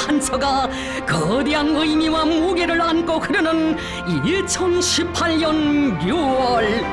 한 처가 거대한 의미와 무게를 안고 흐르는 2018년 6월.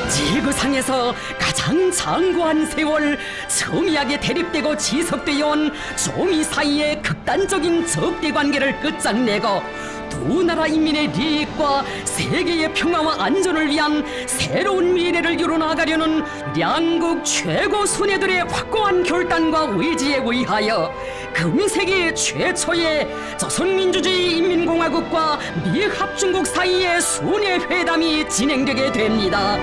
지구상에서 가장 장구한 세월, 첨예하게 대립되고 지속되어 온 조미 사이의 극단적인 적대 관계를 끝장내고 두 나라 인민의利益과 세계의 평화와 안전을 위한 새로운 미래를 이뤄나가려는 양국 최고 수뇌들의 확고한 결단과 의지에 의하여 금세기 최초의 조선민주주의 인민공화국과 미합중국 사이의 수뇌회담이 진행되게 됩니다.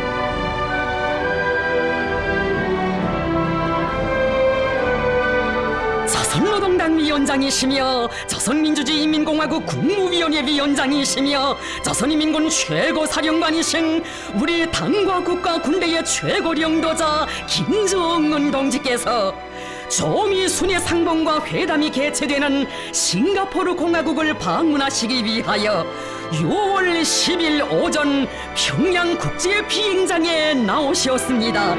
조선노동당 위원장이시며 조선민주주의인민공화국 국무위원회 위원장이시며 조선인민군 최고사령관이신 우리 당과 국가 군대의 최고령도자 김정은 동지께서 조미 순회 상봉과 회담이 개최되는 싱가포르 공화국을 방문하시기 위하여 6월 10일 오전 평양 국제 비행장에 나오셨습니다.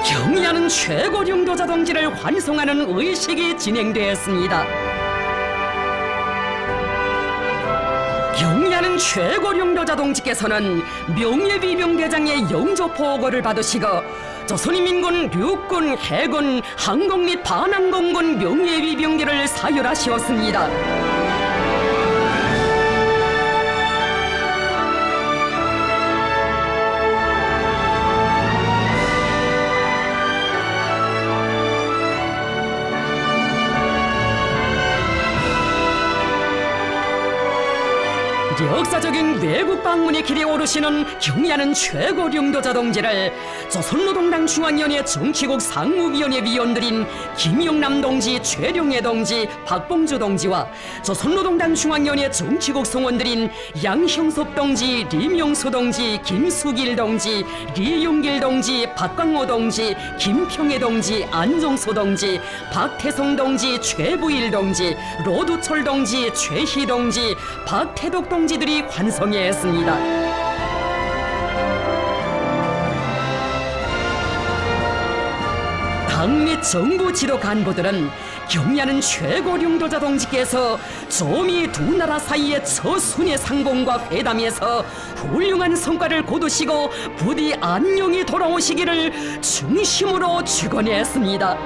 경의하는 최고령도자 동지를 환송하는 의식이 진행되었습니다. 경의하는 최고령도자 동지께서는 명예비병대장의 영조포고를 받으시고 조선인민군 육군, 해군, 항공 및 반항공군 명예비병대를 사열하시었습니다. 역사적인 외국 방문의 길에 오르시는 경의하는 최고령도자 동지를 조선노동당 중앙위원회 정치국 상무위원회 위원들인 김영남 동지, 최룡해 동지, 박봉주 동지와 조선노동당 중앙위원회 정치국 성원들인 양형섭 동지, 리명수 동지, 김수길 동지, 리용길 동지, 박광호 동지, 김평해 동지, 안종소 동지, 박태성 동지, 최부일 동지, 로두철 동지, 최희 동지, 박태덕 동지들이 환송했습니다. 당 및 정부 지도 간부들은 경의하는 최고령도자 동지께서 조미 두 나라 사이의 처순회 상봉과 회담에서 훌륭한 성과를 거두시고 부디 안녕히 돌아오시기를 중심으로 축원했습니다.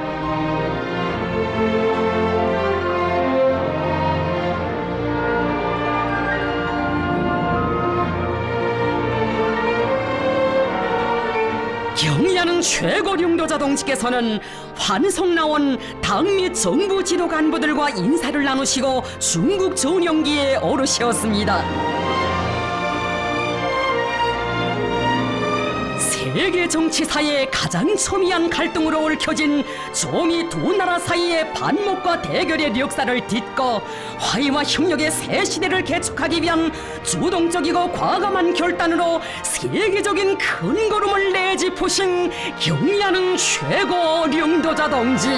경의하는 최고령도자 동지께서는 환송 나온 당 및 정부 지도 간부들과 인사를 나누시고 중국 전용기에 오르셨습니다. 세계 정치사의 가장 첨예한 갈등으로 얽혀진 조미 두 나라 사이의 반목과 대결의 역사를 딛고 화해와 협력의 새 시대를 개척하기 위한 주동적이고 과감한 결단으로 세계적인 큰 걸음을 내짚으신 경의하는 최고령도자 동지.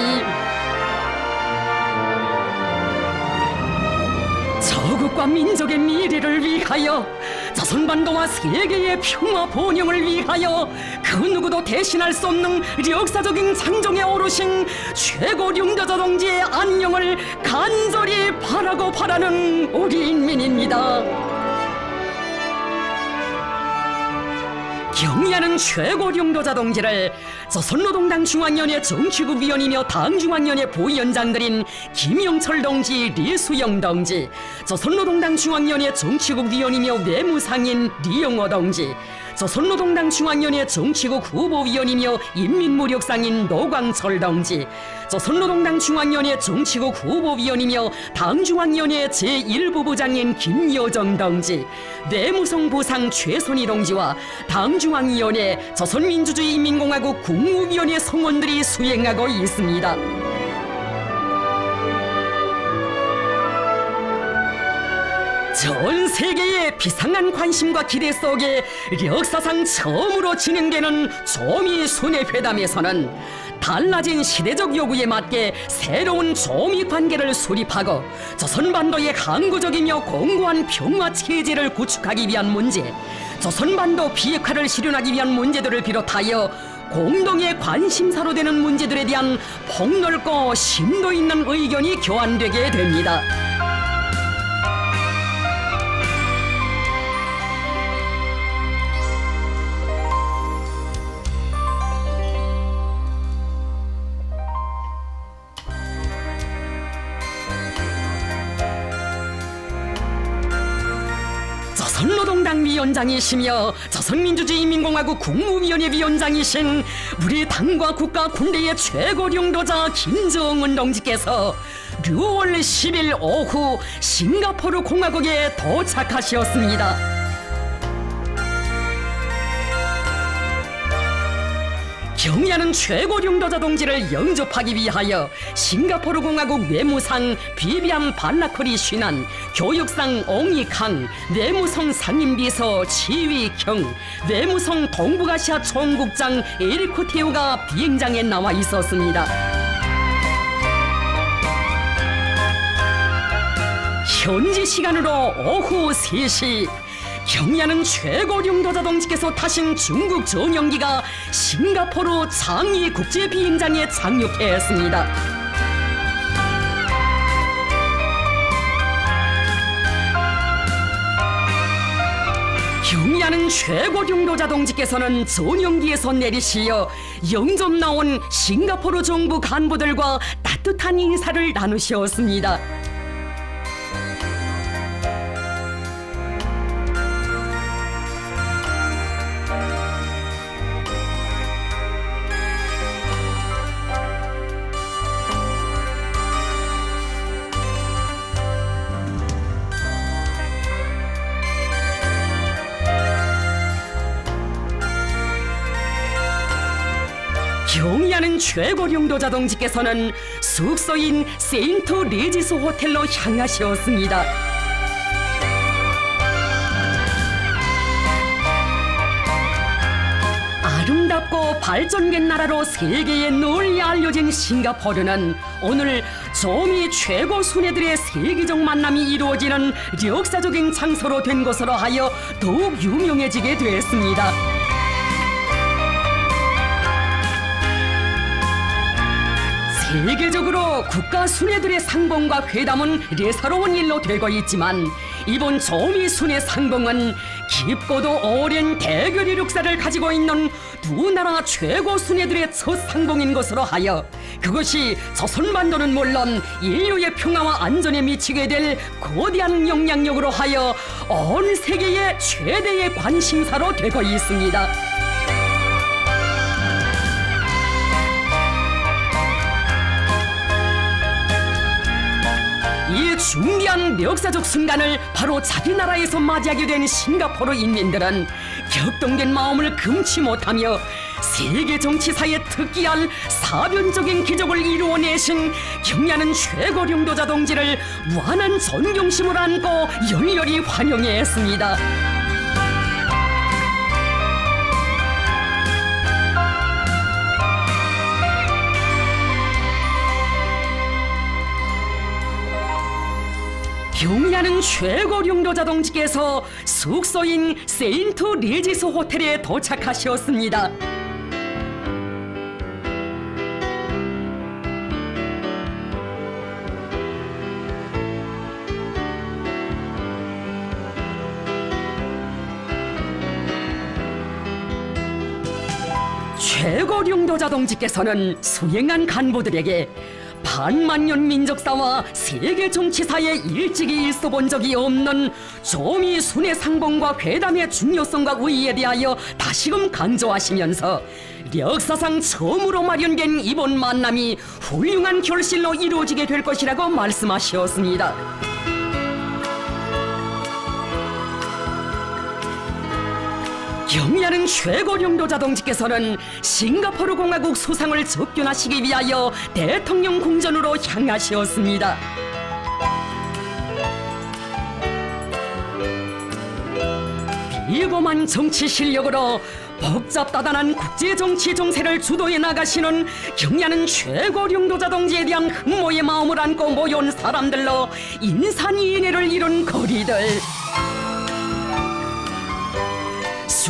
저국과 민족의 미래를 위하여, 조선반도와 세계의 평화 번영을 위하여 그 누구도 대신할 수 없는 역사적인 장정에 오르신 최고령도자 동지의 안녕을 간절히 바라고 바라는 우리 인민입니다. 경의하는 최고령도자 동지를 조선노동당 중앙위원회 정치국 위원이며 당중앙위원회 부위원장들인 김영철 동지, 리수영 동지, 조선노동당 중앙위원회 정치국 위원이며 외무상인 리영호 동지, 조선노동당 중앙위원회 정치국 후보위원이며 인민무력상인 노광철 동지, 조선노동당 중앙위원회 정치국 후보위원이며 당중앙위원회 제1부부장인 김여정 동지, 뇌무성 부상 최선희 동지와 당중앙위원회 조선민주주의인민공화국 국무위원회 성원들이 수행하고 있습니다. 전 세계의 비상한 관심과 기대 속에 역사상 처음으로 진행되는 조미 순회회담에서는 달라진 시대적 요구에 맞게 새로운 조미 관계를 수립하고 조선반도의 항구적이며 공고한 평화 체제를 구축하기 위한 문제, 조선반도 비핵화를 실현하기 위한 문제들을 비롯하여 공동의 관심사로 되는 문제들에 대한 폭넓고 심도 있는 의견이 교환되게 됩니다. 조선노동당 위원장이시며 조선민주주의인민공화국 국무위원회 위원장이신 우리 당과 국가 군대의 최고領導자 김정은 동지께서 6월 10일 오후 싱가포르 공화국에 도착하셨습니다. 경의하는 최고領導자 동지를 영접하기 위하여 싱가포르 공화국 외무상 비비안 발라코리 쉰한, 교육상 옹이캉, 내무성 상임비서 지휘경, 외무성 동북아시아 총국장 에리코 테오가 비행장에 나와 있었습니다. 현지 시간으로 오후 3시 경의하는 최고領導자 동지께서 타신 중국 전용기가 싱가포르 장이 국제 비행장에 착륙했습니다. 경의하는 최고領導자 동지께서는 전용기에서 내리시어 영접 나온 싱가포르 정부 간부들과 따뜻한 인사를 나누셨습니다. 경의하는 최고領導자 동지께서는 숙소인 세인트 레지스 호텔로 향하셨습니다. 아름답고 발전된 나라로 세계에 널리 알려진 싱가포르는 오늘 조미 최고 순회들의 세계적 만남이 이루어지는 역사적인 장소로 된 것으로 하여 더욱 유명해지게 되었습니다. 세계적으로 국가 순회들의 상봉과 회담은 예사로운 일로 되고 있지만 이번 조미 순회 상봉은 깊고도 오랜 대결 이력사를 가지고 있는 두 나라 최고 순회들의 첫 상봉인 것으로 하여 그것이 조선반도는 물론 인류의 평화와 안전에 미치게 될 거대한 영향력으로 하여 온 세계의 최대의 관심사로 되고 있습니다. 이 중대한 역사적 순간을 바로 자기 나라에서 맞이하게 된 싱가포르 인민들은 격동된 마음을 금치 못하며 세계 정치사에 특기할 사변적인 기적을 이루어내신 경의하는 최고領導자 동지를 무한한 존경심을 안고 열렬히 환영했습니다. 경의하는 최고領導자 동지께서 숙소인 세인트 레지스 호텔에 도착하셨습니다. 최고領導자 동지께서는 수행한 간부들에게 반만년 민족사와 세계 정치사에 일찍이 있어본 적이 없는 조미 순회 상봉과 회담의 중요성과 의의에 대하여 다시금 강조하시면서 역사상 처음으로 마련된 이번 만남이 훌륭한 결실로 이루어지게 될 것이라고 말씀하셨습니다. 경의하는 최고領導자 동지께서는 싱가포르 공화국 수상을 접견하시기 위하여 대통령 궁전으로 향하셨습니다. 비범한 정치 실력으로 복잡다단한 국제정치 정세를 주도해 나가시는 경의하는 최고領導자 동지에 대한 흠모의 마음을 안고 모여온 사람들로 인산이인해를 이룬 거리들,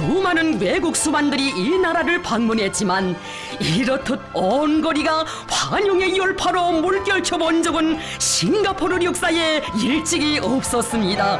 수많은 외국 수반들이 이 나라를 방문했지만 이렇듯 온 거리가 환영의 열파로 물결쳐 본 적은 싱가포르 역사에 일찍이 없었습니다.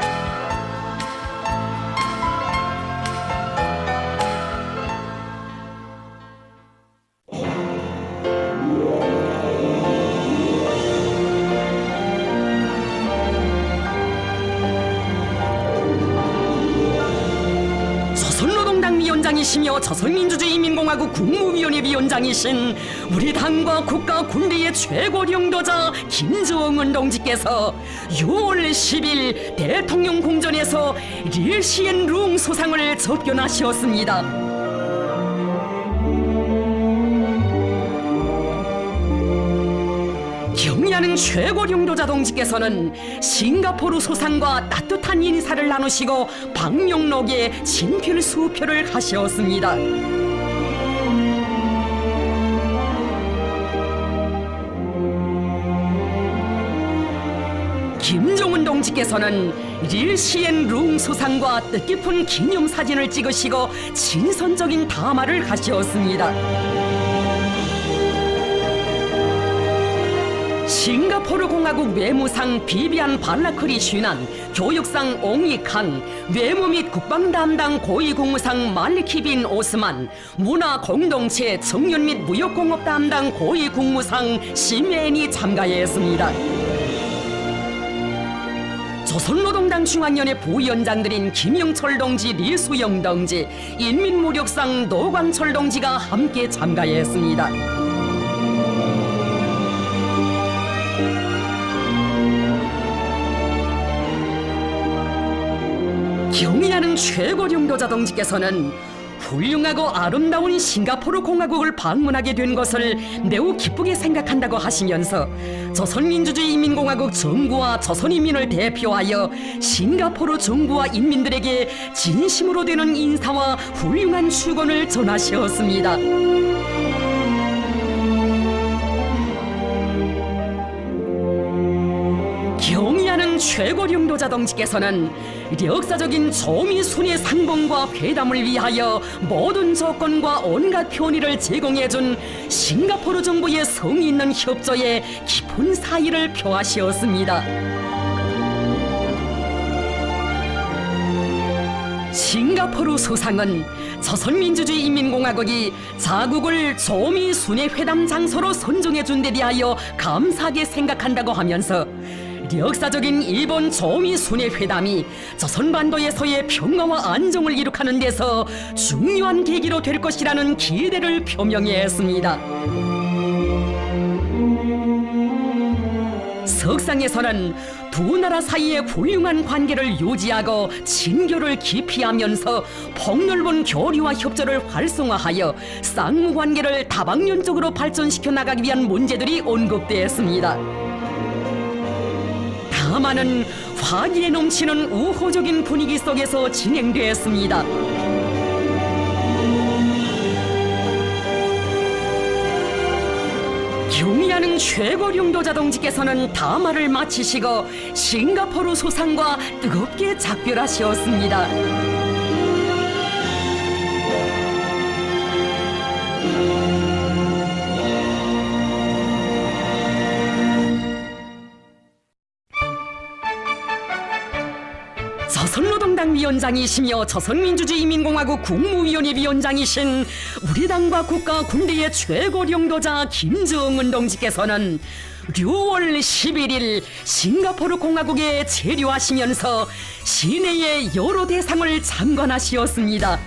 위원장이시며 조선민주주의인민공화국 국무위원회 위원장이신 우리 당과 국가 군대의 최고領導자 김정은 동지께서 6월 10일 대통령 궁전에서 릴시엔룽 소상을 접견하셨습니다. 경의하는 최고領導자 동지께서는 싱가포르 소상과 따뜻한 인사를 나누시고 방명록에 친필 수표를 하셨습니다. 김정은 동지께서는 릴시엔룽 소상과 뜻깊은 기념사진을 찍으시고 친선적인 담화를 하셨습니다. 싱가포르 공화국 외무상 비비안 발라크리 슈난, 교육상 옹이칸, 외무 및 국방 담당 고위국무상 말리키 빈 오스만, 문화 공동체 청년 및 무역공업 담당 고위국무상 시메인이 참가했습니다. 조선노동당 중앙위원회 부위원장들인 김영철 동지, 리수영 동지, 인민무력상 노광철 동지가 함께 참가했습니다. 경의하는 최고領導자 동지께서는 훌륭하고 아름다운 싱가포르 공화국을 방문하게 된 것을 매우 기쁘게 생각한다고 하시면서 조선민주주의인민공화국 정부와 조선인민을 대표하여 싱가포르 정부와 인민들에게 진심으로 되는 인사와 훌륭한 축원을 전하셨습니다. 경의하는 최고領導자 동지께서는 역사적인 조미순의 상봉과 회담을 위하여 모든 조건과 온갖 편의를 제공해준 싱가포르 정부의 성의 있는 협조에 깊은 사의를 표하시었습니다. 싱가포르 수상은 조선민주주의인민공화국이 자국을 조미순의 회담 장소로 선정해준 데 대하여 감사하게 생각한다고 하면서 역사적인 일본 조미순의 회담이 조선반도에서의 평화와 안정을 이룩하는 데서 중요한 계기로 될 것이라는 기대를 표명했습니다. 석상에서는 두 나라 사이의 훌륭한 관계를 유지하고 친교를 기피하면서 폭넓은 교류와 협조를 활성화하여 쌍무관계를 다방면적으로 발전시켜 나가기 위한 문제들이 언급되었습니다. 다만은 화기에 넘치는 우호적인 분위기 속에서 진행되었습니다. 경의하는 최고領導자 동지께서는 담화를 마치시고 싱가포르 수상과 뜨겁게 작별하셨습니다. 조선노동당 위원장이시며 조선민주주의인민공화국 국무위원회 위원장이신 우리 당과 국가 군대의 최고領導자 김정은 동지께서는 6월 11일 싱가포르 공화국에 체류하시면서 시내의 여러 대상을 참관하시었습니다.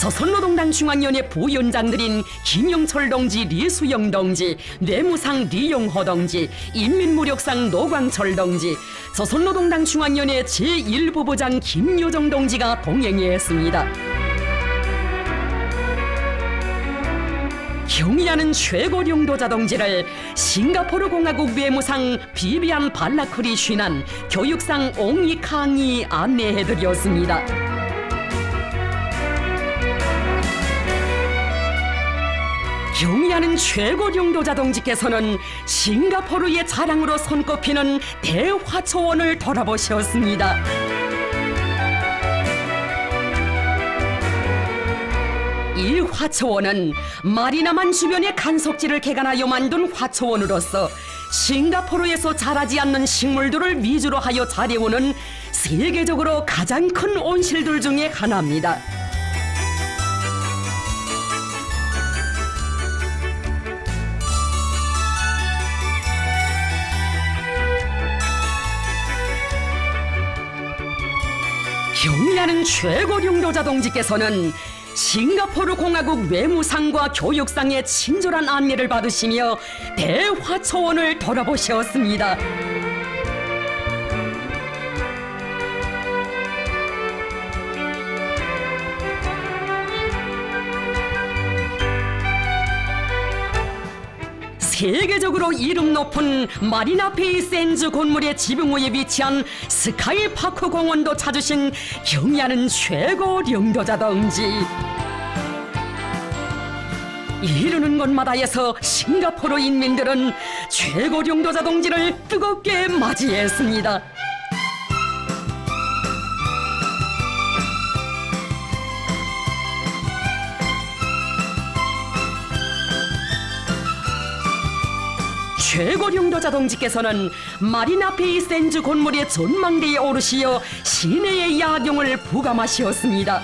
조선노동당 중앙위원회 부위원장들인 김영철 동지, 리수영 동지, 뇌무상 리용호 동지, 인민무력상 노광철 동지, 조선노동당 중앙위원회 제1부부장 김요정 동지가 동행했습니다. 경의하는 최고領導자 동지를 싱가포르 공화국 외무상 비비안 발라크리 슈난, 교육상 옹이캉이 안내해드렸습니다. 경의하는 최고領導자 동지께서는 싱가포르의 자랑으로 손꼽히는 대화초원을 돌아보셨습니다. 화초원은 마리나만 주변의 간석지를 개간하여 만든 화초원으로서 싱가포르에서 자라지 않는 식물들을 위주로 하여 자라오는 세계적으로 가장 큰 온실들 중에 하나입니다. 경의하는 최고령도자 동지께서는 싱가포르 공화국 외무상과 교육상의 친절한 안내를 받으시며 대화초원을 돌아보셨습니다. 세계적으로 이름 높은 마리나 베이 샌즈 건물의 지붕 위에 위치한 스카이파크 공원도 찾으신 경의하는 최고 령도자 동지. 이르는 곳마다에서 싱가포르 인민들은 최고 령도자 동지를 뜨겁게 맞이했습니다. 최고령도자 동지께서는 마리나 베이 샌즈 건물의 전망대에 오르시어 시내의 야경을 부감하시었습니다.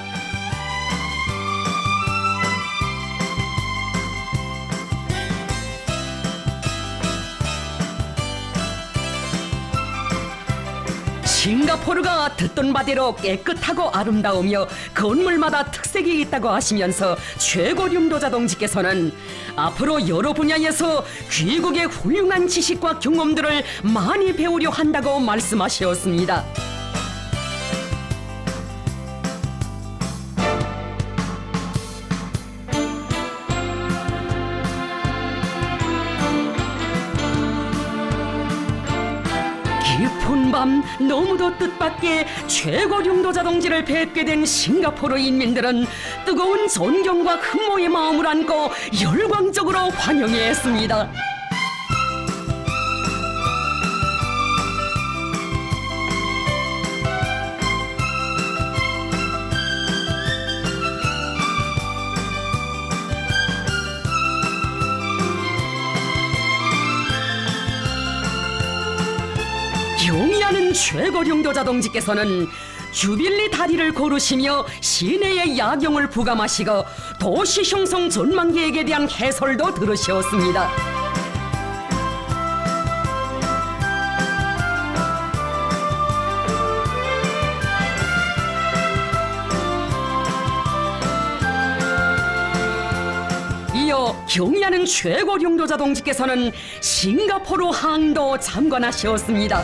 싱가포르가 듣던 바대로 깨끗하고 아름다우며 건물마다 특색이 있다고 하시면서 최고령도자 동지께서는 앞으로 여러 분야에서 귀국의 훌륭한 지식과 경험들을 많이 배우려 한다고 말씀하셨습니다. 깊은 밤 너무도 뜻밖의 최고령도자 동지를 뵙게 된 싱가포르 인민들은 뜨거운 존경과 흠모의 마음을 안고 열광적으로 환영했습니다. 경의하는 최고령도자 동지께서는 주빌리 다리를 걸으시며 시내의 야경을 부감하시고 도시 형성 전망 계획에 대한 해설도 들으셨습니다. 이어 경의하는 최고령도자 동지께서는 싱가포르 항도 참관하셨습니다.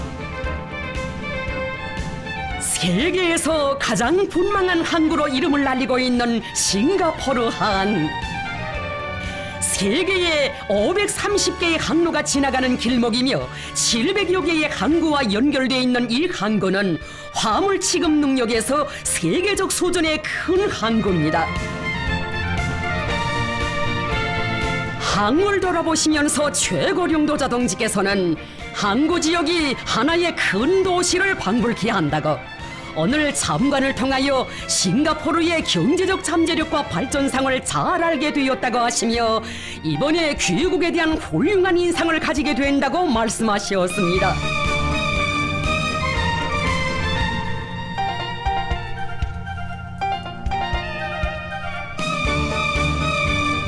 세계에서 가장 분망한 항구로 이름을 날리고 있는 싱가포르 항. 세계에 530개의 항로가 지나가는 길목이며 700여 개의 항구와 연결되어 있는 이 항구는 화물 취급 능력에서 세계적 수준의 큰 항구입니다. 항구를 돌아보시면서 최고령도자 동지께서는 항구 지역이 하나의 큰 도시를 방불케 한다고, 오늘 참관을 통하여 싱가포르의 경제적 잠재력과 발전상을 잘 알게 되었다고 하시며 이번에 귀국에 대한 훌륭한 인상을 가지게 된다고 말씀하셨습니다.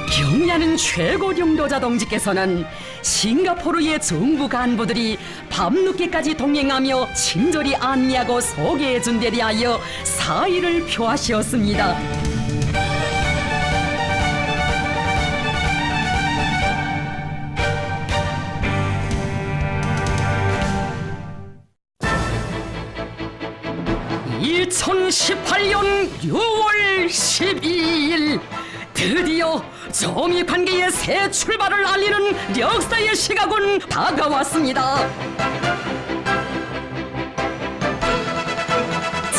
경의하는 최고령도자 동지께서는 싱가포르의 정부 간부들이 밤늦게까지 동행하며 친절히 안내하고 소개해준 데 대하여 사의를 표하셨습니다. (2018년 6월 12일) 드디어 정의 관계의 새 출발을 알리는 역사의 시각은 다가왔습니다.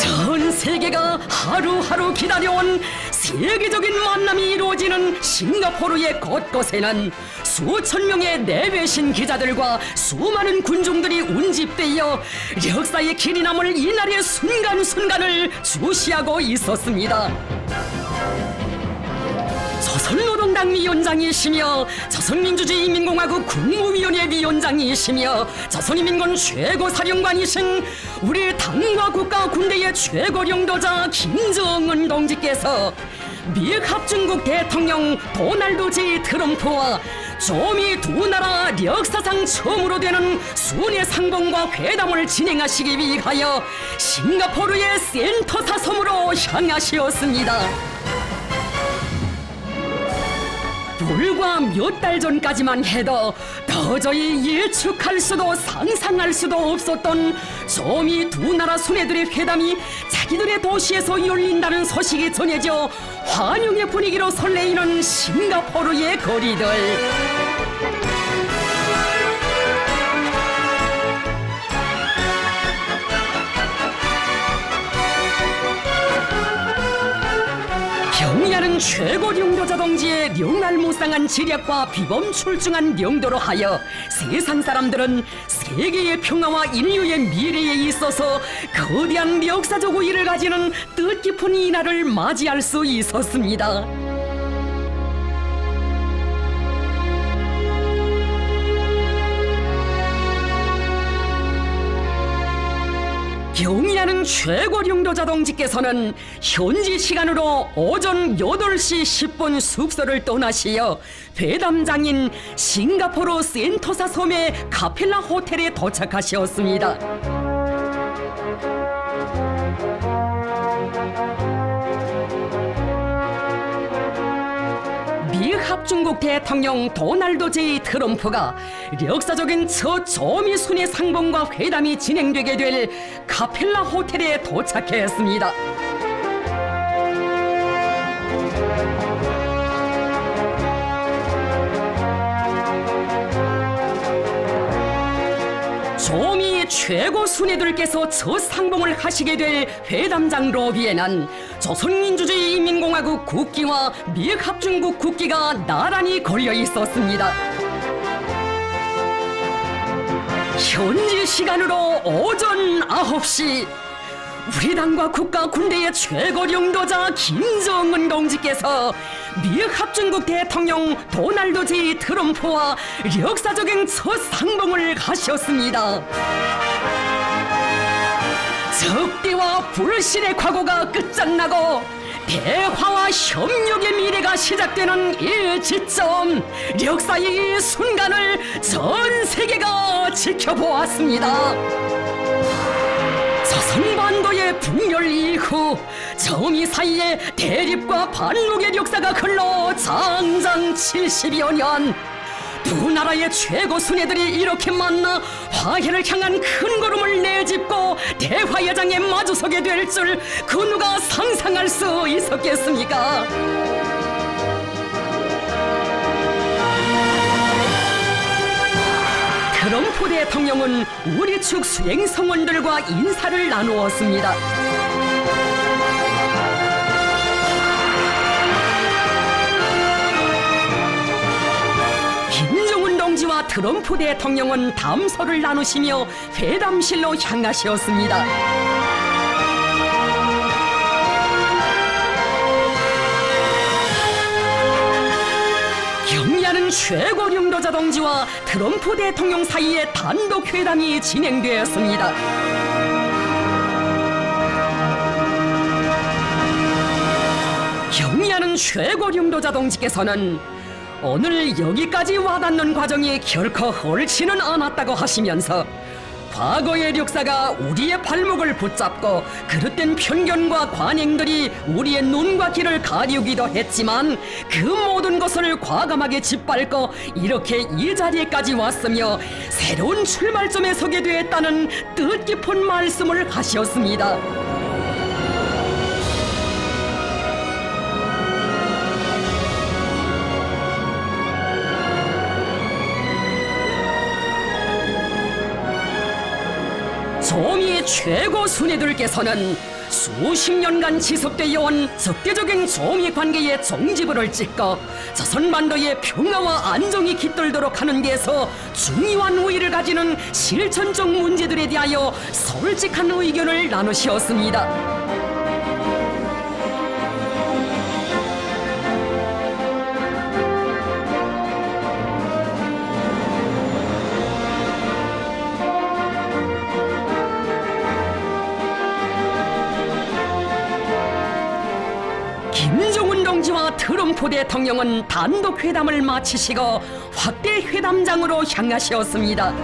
전 세계가 하루하루 기다려온 세계적인 만남이 이루어지는 싱가포르의 곳곳에는 수천 명의 내외신 기자들과 수많은 군중들이 운집되어 역사의 길이 남을 이날의 순간순간을 주시하고 있었습니다. 조선노동당 위원장이시며 조선민주주의인민공화국 국무위원회 위원장이시며 조선인민군 최고사령관이신 우리 당과 국가 군대의 최고領導자 김정은 동지께서 미 합중국 대통령 도널드 J 트럼프와 조미 두 나라 역사상 처음으로 되는 순회 상봉과 회담을 진행하시기 위하여 싱가포르의 센토사 섬으로 향하시었습니다. 불과 몇 달 전까지만 해도 도저히 예측할 수도 상상할 수도 없었던 조미 두 나라 순회들의 회담이 자기들의 도시에서 열린다는 소식이 전해져 환영의 분위기로 설레이는 싱가포르의 거리들. 경의하는 최고령도자 동지의 영알무쌍한 지략과 비범출중한 용도로 하여 세상 사람들은 세계의 평화와 인류의 미래에 있어서 거대한 역사적 우위를 가지는 뜻깊은 이날을 맞이할 수 있었습니다. 경의하는 최고령도자 동지께서는 현지 시간으로 오전 8시 10분 숙소를 떠나시어 회담장인 싱가포르 센토사 섬의 카펠라 호텔에 도착하셨습니다. 미 합중국 대통령 도널드 J 트럼프가 역사적인 첫 조미 순회 상봉과 회담이 진행되게 될 카펠라 호텔에 도착했습니다. 조미 최고 순회들께서 첫 상봉을 하시게 될 회담장 로비에는 조선민주주의인민공화국 국기와 미합중국 국기가 나란히 걸려 있었습니다. 현지 시간으로 오전 9시 우리 당과 국가 군대의 최고령도자 김정은 동지께서 미 합중국 대통령 도널드 J 트럼프와 역사적인 첫 상봉을 하셨습니다. 적대와 불신의 과거가 끝장나고 대화와 협력의 미래가 시작되는 이 지점, 역사의 이 순간을 전 세계가 지켜보았습니다. 조선반도의 분열 이후 정의 사이에 대립과 반목의 역사가 흘러 장장 70여 년, 두 나라의 최고 순회들이 이렇게 만나 화해를 향한 큰 걸음을 내딛고 대화의 장에 마주서게 될 줄 그 누가 상상할 수 있었겠습니까? 트럼프 대통령은 우리 측 수행 성원들과 인사를 나누었습니다. 김정은 동지와 트럼프 대통령은 담소를 나누시며 회담실로 향하셨습니다. 경의하는 최고령도자 동지와 트럼프 대통령 사이에 단독 회담이 진행되었습니다. 경의하는 최고령도자 동지께서는 오늘 여기까지 와닿는 과정이 결코 옳지는 않았다고 하시면서 과거의 역사가 우리의 발목을 붙잡고 그릇된 편견과 관행들이 우리의 눈과 귀를 가리우기도 했지만 그 모든 것을 과감하게 짓밟고 이렇게 이 자리에까지 왔으며 새로운 출발점에 서게 되었다는 뜻깊은 말씀을 하셨습니다. 조미 최고 순회들께서는 수십 년간 지속되어 온 적대적인 조미 관계의 종지부를 찍고 조선반도의 평화와 안정이 깃들도록 하는 데서 중요한 우위를 가지는 실천적 문제들에 대하여 솔직한 의견을 나누셨습니다. 트럼프 대통령은 단독 회담을 마치시고 확대 회담장으로 향하셨습니다.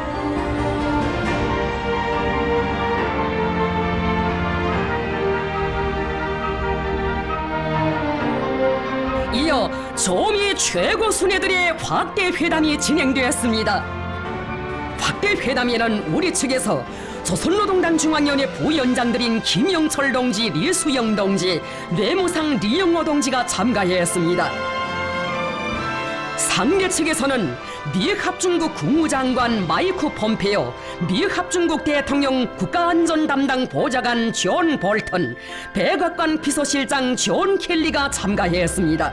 이어 조미 최고 순회들의 확대 회담이 진행되었습니다. 확대 회담에는 우리 측에서 조선노동당 중앙위원회 부위원장들인 김영철 동지, 리수영 동지, 뇌무상 리영호 동지가 참가했습니다. 상대 측에서는 미합중국 국무장관 마이크 폼페오, 미합중국 대통령 국가안전 담당 보좌관 존 볼턴, 백악관 비서실장 존 켈리가 참가했습니다.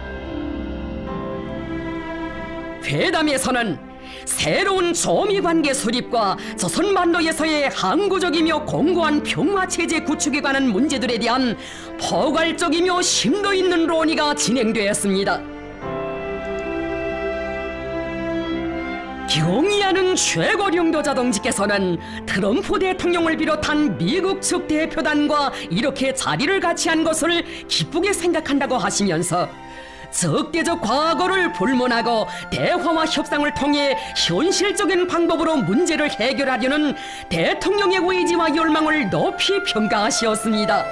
회담에서는 새로운 조미관계 수립과 조선반도에서의 항구적이며 공고한 평화체제 구축에 관한 문제들에 대한 포괄적이며 심도 있는 논의가 진행되었습니다. 경의하는 최고령도자 동지께서는 트럼프 대통령을 비롯한 미국 측 대표단과 이렇게 자리를 같이 한 것을 기쁘게 생각한다고 하시면서 적대적 과거를 불문하고 대화와 협상을 통해 현실적인 방법으로 문제를 해결하려는 대통령의 의지와 열망을 높이 평가하셨습니다.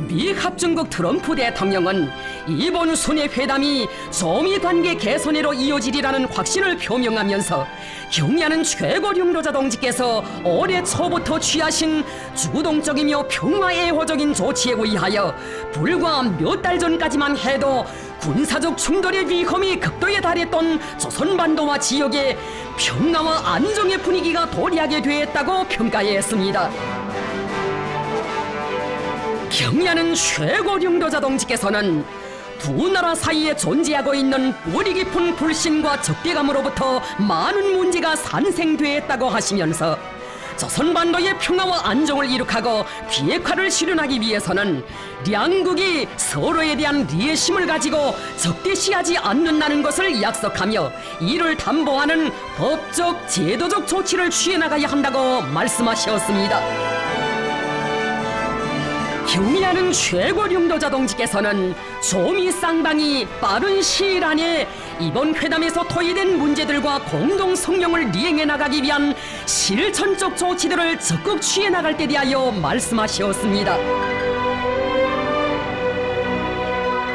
미합중국 트럼프 대통령은 이번 순회 회담이 조미 관계 개선으로 이어지리라는 확신을 표명하면서 경의하는 최고령도자 동지께서 올해 초부터 취하신 주동적이며 평화애호적인 조치에 의하여 불과 몇 달 전까지만 해도 군사적 충돌의 위험이 극도에 달했던 조선반도와 지역에 평화와 안정의 분위기가 도래하게 되었다고 평가했습니다. 경의하는 최고령도자 동지께서는 두 나라 사이에 존재하고 있는 뿌리 깊은 불신과 적대감으로부터 많은 문제가 산생되었다고 하시면서 조선반도의 평화와 안정을 이룩하고 비핵화를 실현하기 위해서는 양국이 서로에 대한 리애심을 가지고 적대시하지 않는다는 것을 약속하며 이를 담보하는 법적, 제도적 조치를 취해나가야 한다고 말씀하셨습니다. 경의하는 최고령도자 동지께서는 조미 쌍방이 빠른 시일 안에 이번 회담에서 토의된 문제들과 공동 성명을 이행해 나가기 위한 실천적 조치들을 적극 취해 나갈 때 대하여 말씀하셨습니다.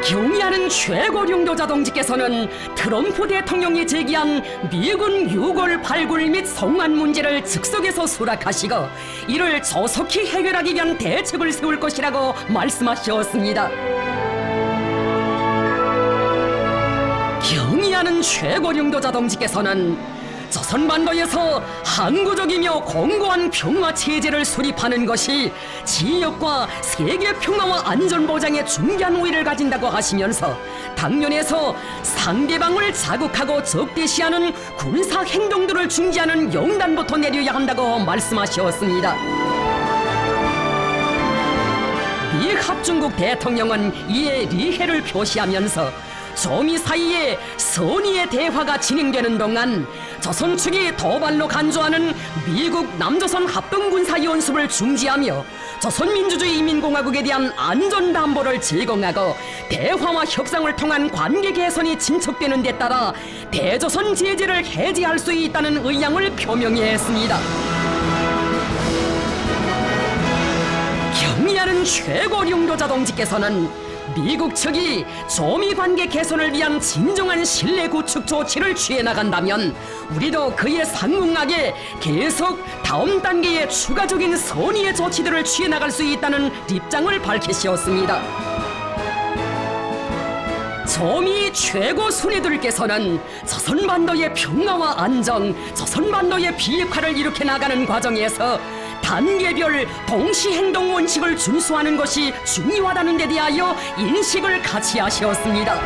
경의하는 최고령도자 동지께서는 트럼프 대통령이 제기한 미군 유골 발굴 및 송환 문제를 즉석에서 수락하시고 이를 조속히 해결하기 위한 대책을 세울 것이라고 말씀하셨습니다. 경의하는 최고령도자 동지께서는 조선반도에서 항구적이며 공고한 평화체제를 수립하는 것이 지역과 세계 평화와 안전보장에 중요한 의의를 가진다고 하시면서 당면에서 상대방을 자극하고 적대시하는 군사행동들을 중지하는 영단부터 내려야 한다고 말씀하셨습니다. 미합중국 대통령은 이에 리해를 표시하면서 조미 사이에 선의의 대화가 진행되는 동안 조선 측이 도발로 간주하는 미국 남조선 합동군사연습을 중지하며 조선민주주의인민공화국에 대한 안전담보를 제공하고 대화와 협상을 통한 관계 개선이 진척되는 데 따라 대조선 제재를 해제할 수 있다는 의향을 표명했습니다. 경의하는 최고령도자 동지께서는 미국 측이 조미 관계 개선을 위한 진정한 신뢰 구축 조치를 취해 나간다면 우리도 그에 상응하게 계속 다음 단계의 추가적인 선의의 조치들을 취해 나갈 수 있다는 입장을 밝히셨습니다. 조미 최고 순회들께서는 조선반도의 평화와 안정, 조선반도의 비핵화를 일으켜 나가는 과정에서 단계별 동시행동 원칙을 준수하는 것이 중요하다는 데 대하여 인식을 같이 하셨습니다.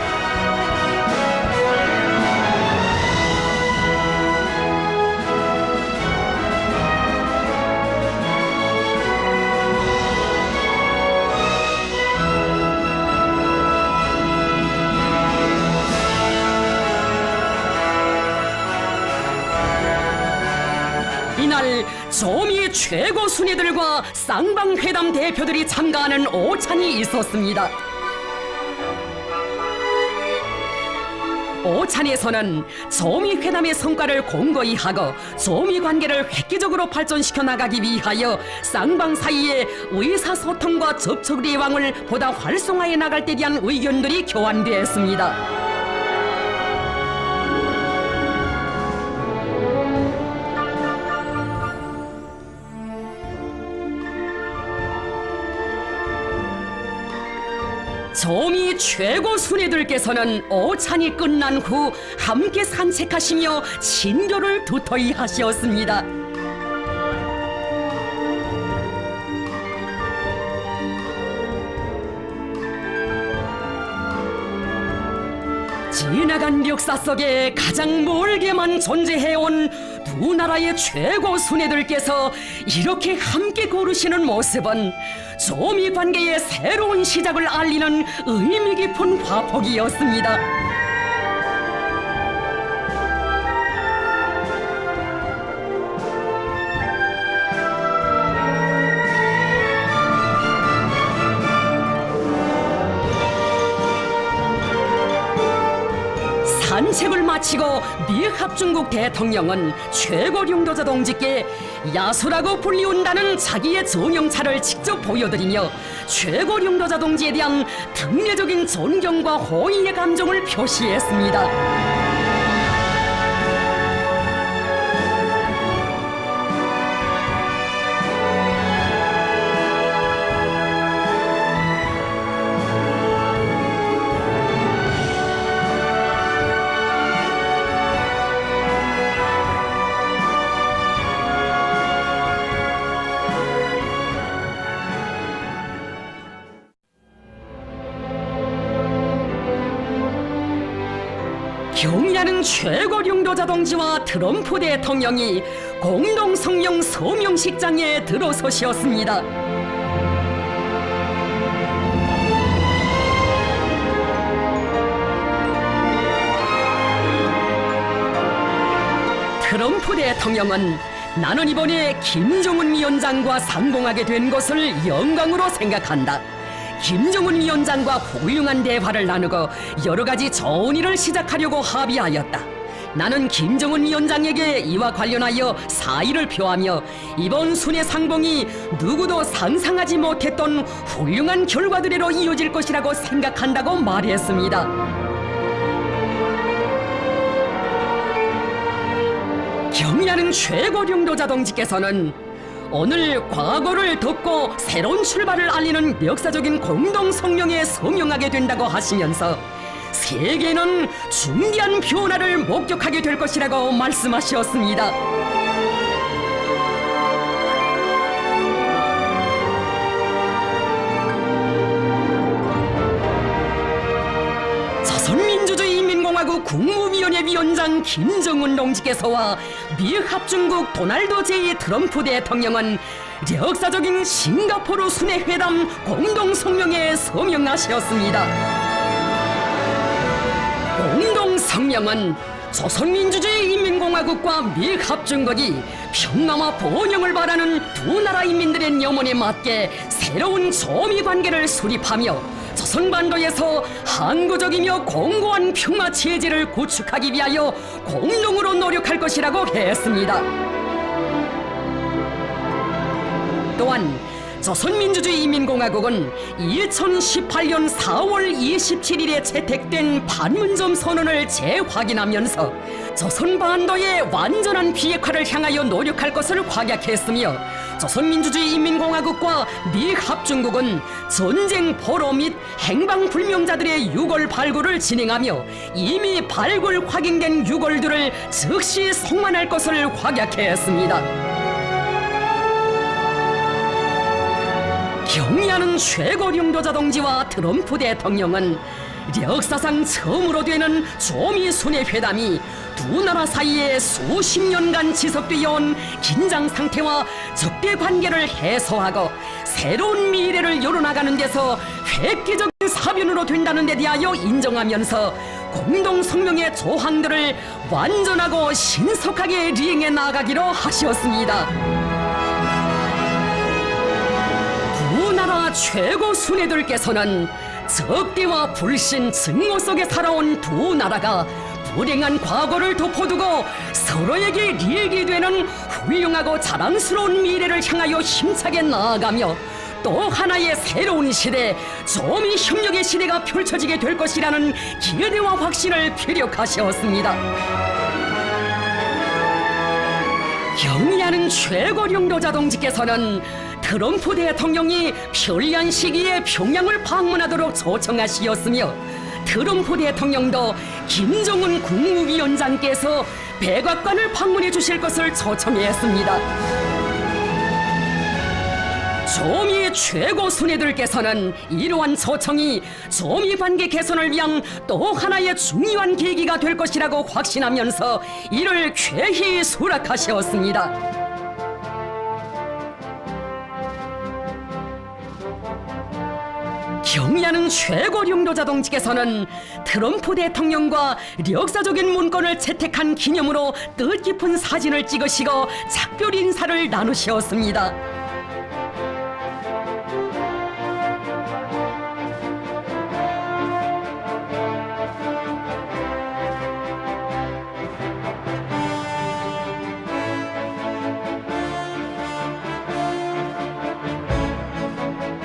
이날 조미 최고 순회들과 쌍방회담 대표들이 참가하는 오찬이 있었습니다. 오찬에서는 조미 회담의 성과를 공고히 하고 조미 관계를 획기적으로 발전시켜 나가기 위하여 쌍방 사이에 의사소통과 접촉 예방을 보다 활성화해 나갈 때 대한 의견들이 교환되었습니다. 조미 최고 순회들께서는 오찬이 끝난 후 함께 산책하시며 친교를 두터이 하시었습니다. 지나간 역사 속에 가장 멀게만 존재해온 두 나라의 최고 순회들께서 이렇게 함께 걸으시는 모습은 조미 관계의 새로운 시작을 알리는 의미 깊은 화폭이었습니다. 산책을 마치고 미합중국 대통령은 최고령도자 동지께 야수라고 불리운다는 자기의 정형차를 직접 보여드리며 최고령도자 동지에 대한 특례적인 존경과 호의의 감정을 표시했습니다. 경의하는 최고령도자 동지와 트럼프 대통령이 공동 성명 서명식장에 들어서셨습니다. 트럼프 대통령은 나는 이번에 김정은 위원장과 상봉하게 된 것을 영광으로 생각한다. 김정은 위원장과 훌륭한 대화를 나누고 여러 가지 좋은 일을 시작하려고 합의하였다. 나는 김정은 위원장에게 이와 관련하여 사의를 표하며 이번 순회 상봉이 누구도 상상하지 못했던 훌륭한 결과들로 이어질 것이라고 생각한다고 말했습니다. 경의하는 최고령도자 동지께서는 오늘 과거를 덮고 새로운 출발을 알리는 역사적인 공동 성명에 서명하게 된다고 하시면서 세계는 중대한 변화를 목격하게 될 것이라고 말씀하셨습니다. 조선민주주의인민공화국 국무위원회 위원장 김정은 동지께서와 미합중국 도널드 J. 트럼프 대통령은 역사적인 싱가포르 순회회담 공동성명에 서명하셨습니다. 공동성명은 조선민주주의인민공화국과 미합중국이 평화와 번영을 바라는 두 나라 인민들의 염원에 맞게 새로운 조미 관계를 수립하며 조선반도에서 항구적이며 공고한 평화 체제를 구축하기 위하여 공동으로 노력할 것이라고 했습니다. 또한 조선민주주의인민공화국은 2018년 4월 27일에 채택된 판문점 선언을 재확인하면서 조선반도의 완전한 비핵화를 향하여 노력할 것을 확약했으며 조선민주주의인민공화국과 미합중국은 전쟁 포로 및 행방불명자들의 유골 발굴을 진행하며 이미 발굴 확인된 유골들을 즉시 송환할 것을 확약했습니다. 경의하는 최고령도자 동지와 트럼프 대통령은 역사상 처음으로 되는 조미 순회회담이 두 나라 사이에 수십 년간 지속되어 온 긴장 상태와 적대 관계를 해소하고 새로운 미래를 열어나가는 데서 획기적인 사변으로 된다는 데 대하여 인정하면서 공동성명의 조항들을 완전하고 신속하게 리행해 나가기로 하셨습니다. 두 나라 최고 순회들께서는 적대와 불신, 증오 속에 살아온 두 나라가 불행한 과거를 덮어두고 서로에게 리액이 되는 훌륭하고 자랑스러운 미래를 향하여 힘차게 나아가며 또 하나의 새로운 시대, 조미 협력의 시대가 펼쳐지게 될 것이라는 기대와 확신을 피력하셨습니다. 경의하는 최고령도 자동지께서는 트럼프 대통령이 편리한 시기에 평양을 방문하도록 초청하시었으며 트럼프 대통령도 김정은 국무위원장께서 백악관을 방문해 주실 것을 초청했습니다. 조미의 최고 순회들께서는 이러한 초청이 조미 관계 개선을 위한 또 하나의 중요한 계기가 될 것이라고 확신하면서 이를 쾌히 수락하셨습니다. 경의하는 최고령도 자동지께서는 트럼프 대통령과 역사적인 문건을 채택한 기념으로 뜻깊은 사진을 찍으시고 작별 인사를 나누셨습니다.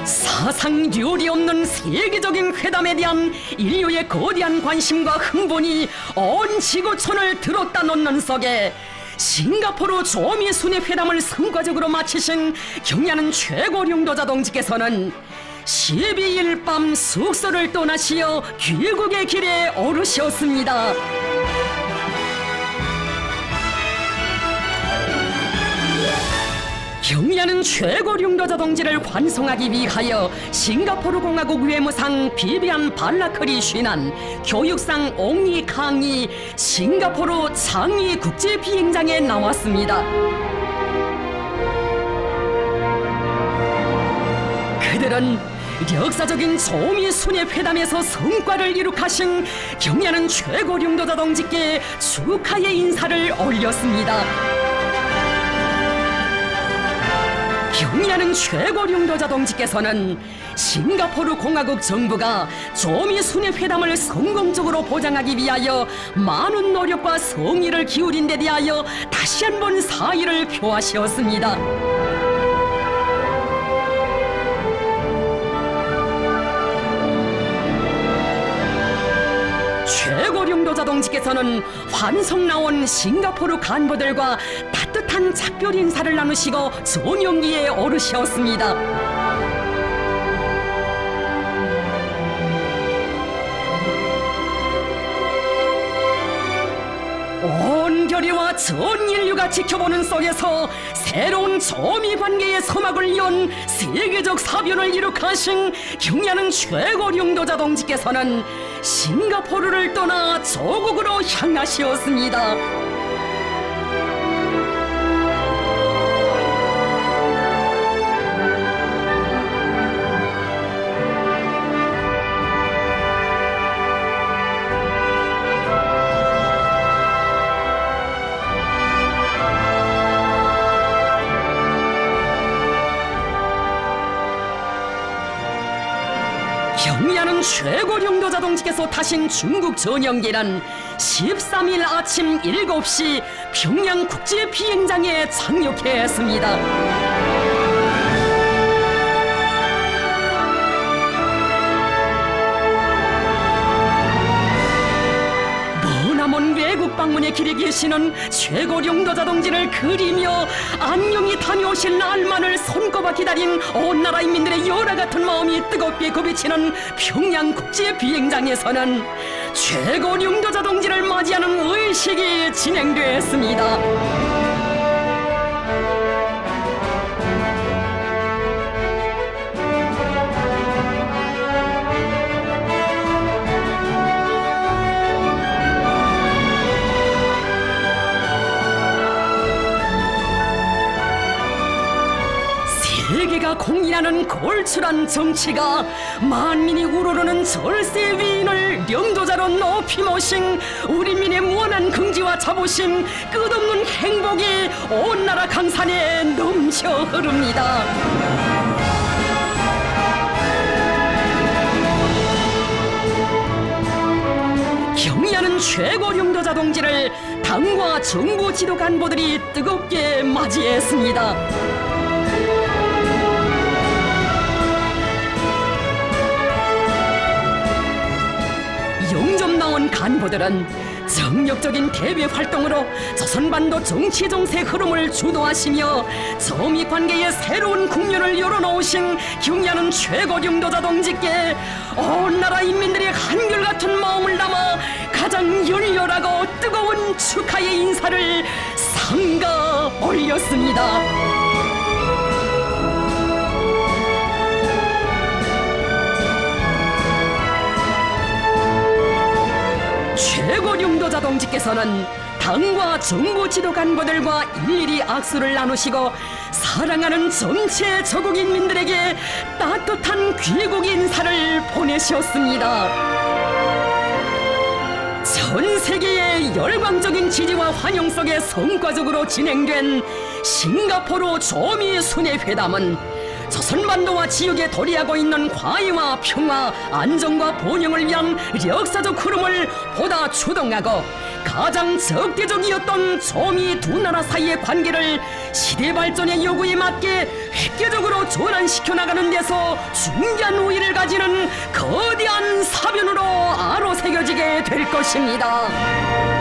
사상 류리 없는 세계적인 회담에 대한 인류의 거대한 관심과 흥분이 온 지구촌을 들었다 놓는 속에 싱가포르 조미 순회 회담을 성과적으로 마치신 경의하는 최고령도 자동지께서는 12일 밤 숙소를 떠나시어 귀국의 길에 오르셨습니다. 경의하는 최고령도 자동지를 환송하기 위하여 싱가포르 공화국 외무상 비비안 발라커리 쉰한, 교육상 옹리 캉이 싱가포르 창의 국제 비행장에 나왔습니다. 그들은 역사적인 조미 순회 회담에서 성과를 이룩하신 경의하는 최고령도 자동지께 축하의 인사를 올렸습니다. 경의하는 최고령도 자동지께서는 싱가포르 공화국 정부가 조미 순회 회담을 성공적으로 보장하기 위하여 많은 노력과 성의를 기울인 데 대하여 다시 한번 사의를 표하셨습니다. 최고령도 자동지께서는 환송 나온 싱가포르 간부들과 따뜻한 작별 인사를 나누시고 전용기에 오르셨습니다. 온 교류와 전 인류가 지켜보는 속에서 새로운 조미 관계의 서막을 연 세계적 사변을 이룩하신 경의하는 최고령도 자동지께서는 싱가포르를 떠나 조국으로 향하시었습니다. 경의하는 최고령도 자동지께서 타신 중국 전용기는 13일 아침 7시 평양 국제 비행장에 착륙했습니다. 머나먼 외국 방문의 길에 계시는 최고령도 자동지를 그리며 안녕히 다녀오실 날만을 손꼽아 기다린 온 나라 인민들의 열화 같은 마음이 뜨겁게 굽이치는 평양 국제 비행장에서는 최고령도 자동지를 맞이하는 의식이 진행됐습니다. 세계가 공인하는 골출한 정치가 만민이 우러르는 절세 위인을 영도자로 높이 모신 우리 민의 무한한 긍지와 자부심, 끝없는 행복이 온 나라 강산에 넘쳐 흐릅니다. 경의하는 최고 령도자 동지를 당과 정부 지도 간부들이 뜨겁게 맞이했습니다. 영접 나온 간부들은 정력적인 대외 활동으로 조선반도 정치 정세 흐름을 주도하시며 저미 관계의 새로운 국면을 열어놓으신 경의하는 최고 령도자 동지께 온 나라 인민들의 한결같은 마음을 담아 가장 열렬하고 뜨거운 축하의 인사를 삼가 올렸습니다. 최고 령도자 동지께서는 당과 정부 지도 간부들과 일일이 악수를 나누시고 사랑하는 전체 저국 인민들에게 따뜻한 귀국 인사를 보내셨습니다. 전 세계의 열광적인 지지와 환영 속에 성과적으로 진행된 싱가포르 조미 순회 회담은 조선반도와 지역에 도래하고 있는 화해와 평화, 안정과 번영을 위한 역사적 흐름을 보다 주동하고 가장 적대적이었던 조미 두 나라 사이의 관계를 시대 발전의 요구에 맞게 획기적으로 전환시켜 나가는 데서 중요한 우위를 가지는 거대한 사변으로 아로새겨지게 될 것입니다.